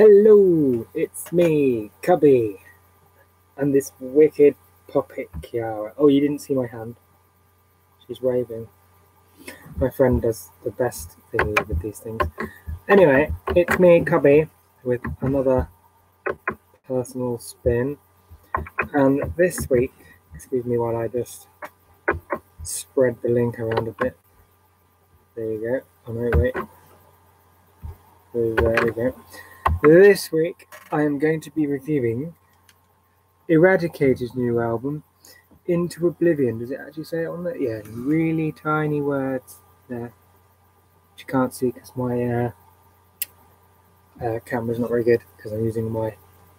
Hello, it's me, Cubby, and this wicked puppet Kiara. Oh, you didn't see my hand? She's waving. My friend does the best thingy with these things. Anyway, it's me, Cubby, with another personal spin. And this week, excuse me while I just spread the link around a bit. There you go. Oh no, wait. There we go. This week, I am going to be reviewing Eradicator's new album, Into Oblivion. Does it actually say it on there? Yeah, really tiny words there, which you can't see because my camera's not very good because I'm using my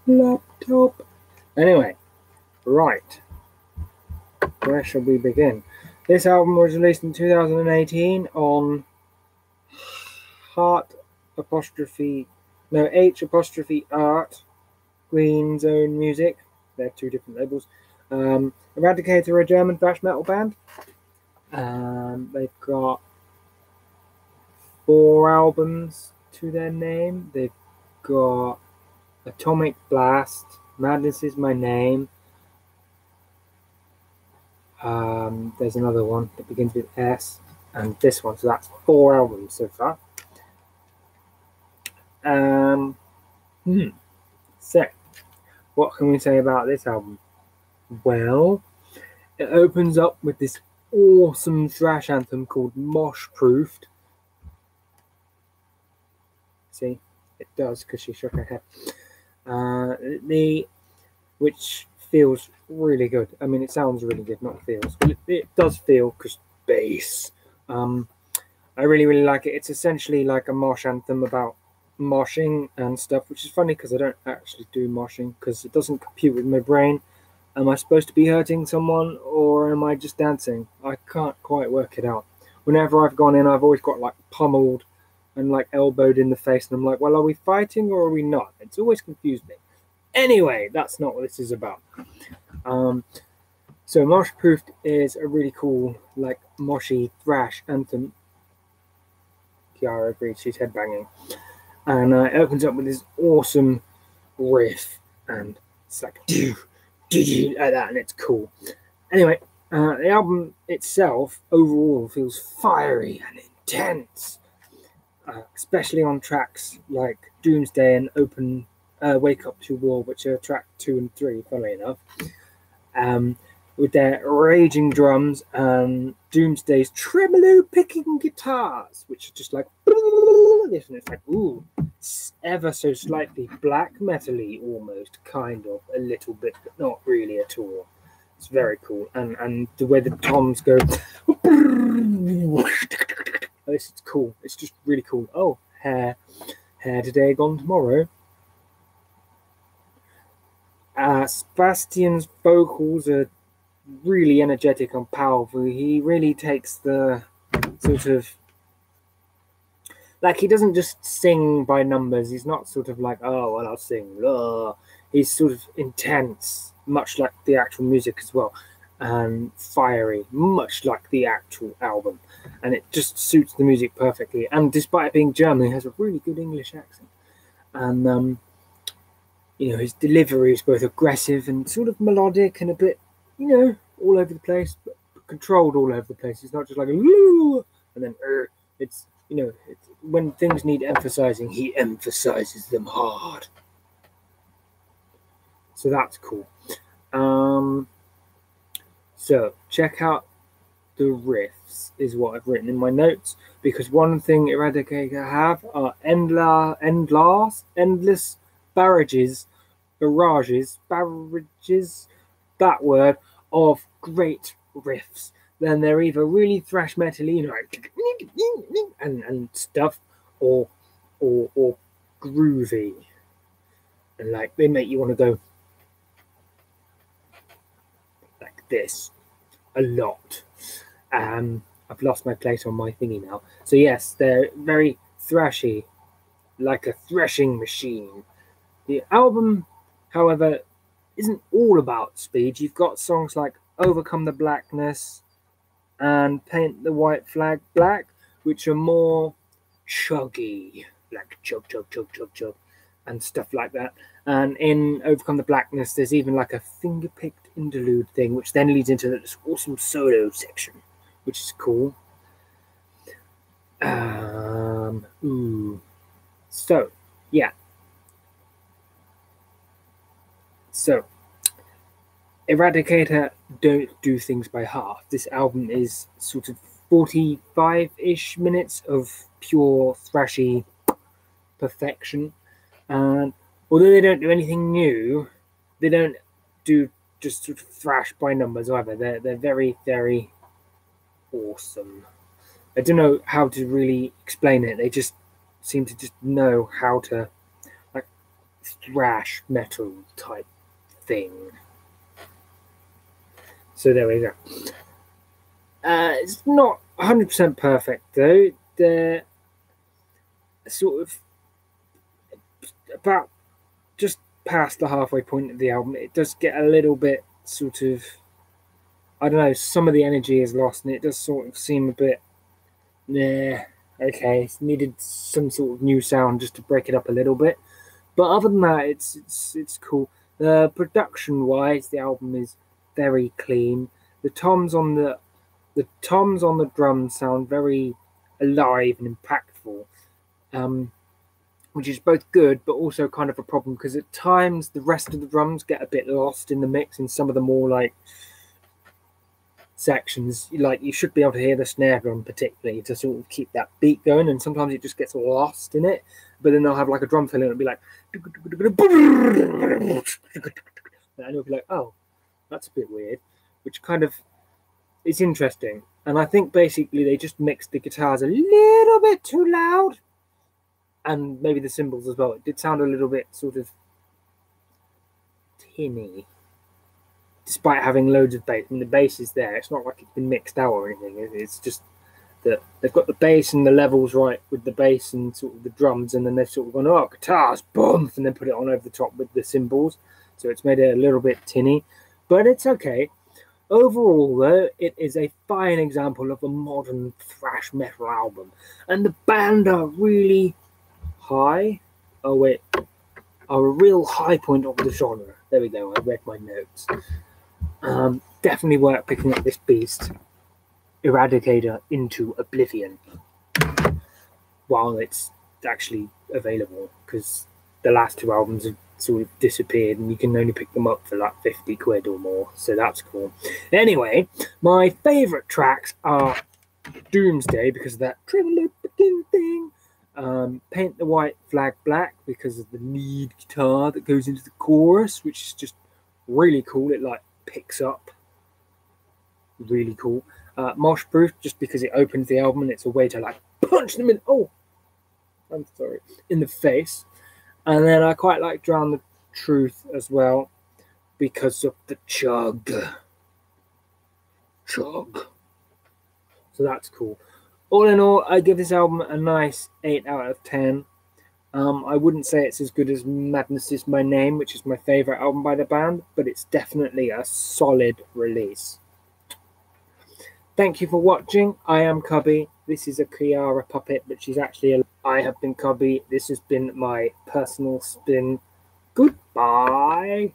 laptop. Anyway, right. Where shall we begin? This album was released in 2018 on H''Art Green's Own Music. They're two different labels. Eradicator are a German thrash metal band. They've got 4 albums to their name. They've got Atomic Blast, Madness Is My Name. There's another one that begins with S, and this one. So that's 4 albums so far. So, what can we say about this album? Well, it opens up with this awesome thrash anthem called Mosh Proofed. See, it does because she shook her head. Which feels really good. I mean, it sounds really good, not feels. But it does feel because bass. I really like it. It's essentially like a mosh anthem about moshing and stuff, which is funny because I don't actually do moshing because it doesn't compute with my brain. Am I supposed to be hurting someone or am I just dancing? I can't quite work it out. Whenever I've gone in, I've always got like pummeled and like elbowed in the face, and I'm like, well, are we fighting or are we not? It's always confused me. Anyway, that's not what this is about. So Mosh Proofed is a really cool, like, moshy thrash anthem. Kiara agreed, she's headbanging. And it opens up with this awesome riff, and it's like, like that, and it's cool. Anyway, the album itself, overall, feels fiery and intense. Especially on tracks like Doomsday and Wake Up to War, which are track 2 and 3, funnily enough, with their raging drums and Doomsday's tremolo picking guitars, which are just like this, and it's like, ooh, it's ever so slightly black metal-y almost, kind of, a little bit, but not really at all. It's very cool, and the way the toms go, this is cool. It's just really cool. Oh, hair today, gone tomorrow. Sebastian's vocals are really energetic and powerful. He really takes the sort of, like, he doesn't just sing by numbers. He's not sort of like, oh, well, I'll sing. Blah. He's sort of intense, much like the actual music as well, and fiery, much like the actual album. And it just suits the music perfectly. And despite it being German, he has a really good English accent. And his delivery is both aggressive and sort of melodic and a bit, all over the place, but controlled all over the place. It's not just like a and then it's, it's, when things need emphasizing, he emphasizes them hard. So that's cool. So check out the riffs is what I've written in my notes, because one thing Eradicator have are endless barrages, that word, of great riffs. Then they're either really thrash metal-y, like, and stuff, or groovy, and like they make you want to go like this a lot. I've lost my place on my thingy now. So yes, they're very thrashy, like a threshing machine. The album, however, isn't all about speed. You've got songs like Overcome the Blackness and Paint the White Flag Black, which are more chuggy, like chug, chug, chug, chug, chug. and stuff like that. And in Overcome the Blackness, there's even like a finger-picked interlude thing, which then leads into this awesome solo section, which is cool. So, yeah. So, Eradicator don't do things by half. This album is sort of 45-ish minutes of pure thrashy perfection. And although they don't do anything new, they don't do just sort of thrash by numbers either. They're very, very awesome. I don't know how to really explain it. They just seem to just know how to, like, thrash metal type thing. So there we go. It's not 100% perfect though. They're sort of about just past the halfway point of the album. It does get a little bit sort of, I don't know, some of the energy is lost and it does sort of seem a bit, okay, it's needed some sort of new sound just to break it up a little bit. But other than that, it's cool. Production wise, the album is very clean. The toms on the drums sound very alive and impactful, which is both good but also kind of a problem because at times the rest of the drums get a bit lost in the mix in some of the more like sections. Like you should be able to hear the snare drum particularly to sort of keep that beat going, and sometimes it just gets lost in it. But then they'll have like a drum fill and it'll be like, and you'll be like, oh, that's a bit weird, which kind of is interesting. And I think basically they just mixed the guitars a little bit too loud, and maybe the cymbals as well. It did sound a little bit sort of tinny, despite having loads of bass. I mean, the bass is there. It's not like it's been mixed out or anything. It's just that they've got the bass and the levels right with the bass and sort of the drums, and then they've sort of gone, oh, guitars, boom, and then put it on over the top with the cymbals. So it's made it a little bit tinny, but it's okay. Overall, though, it is a fine example of a modern thrash metal album. And the band are really high. Oh, wait. Are a real high point of the genre. There we go. I read my notes. Definitely worth picking up this beast, Eradicator, Into Oblivion, while it's actually available, because the last two albums have sort of disappeared and you can only pick them up for like 50 quid or more, so that's cool. Anyway, my favourite tracks are Doomsday because of that tremolo begin thing, Paint the White Flag Black because of the lead guitar that goes into the chorus, which is just really cool. It like picks up really cool. Mosh Proof just because it opens the album and it's a way to like punch them in in the face. And then I quite like Drown the Truth as well because of the chug. So that's cool. All in all, I give this album a nice 8 out of 10. I wouldn't say it's as good as Madness Is My Name, which is my favourite album by the band, but it's definitely a solid release. Thank you for watching. I am Cubby. This is a Kiara puppet, but she's actually I have been Cubby. This has been my personal spin. Goodbye.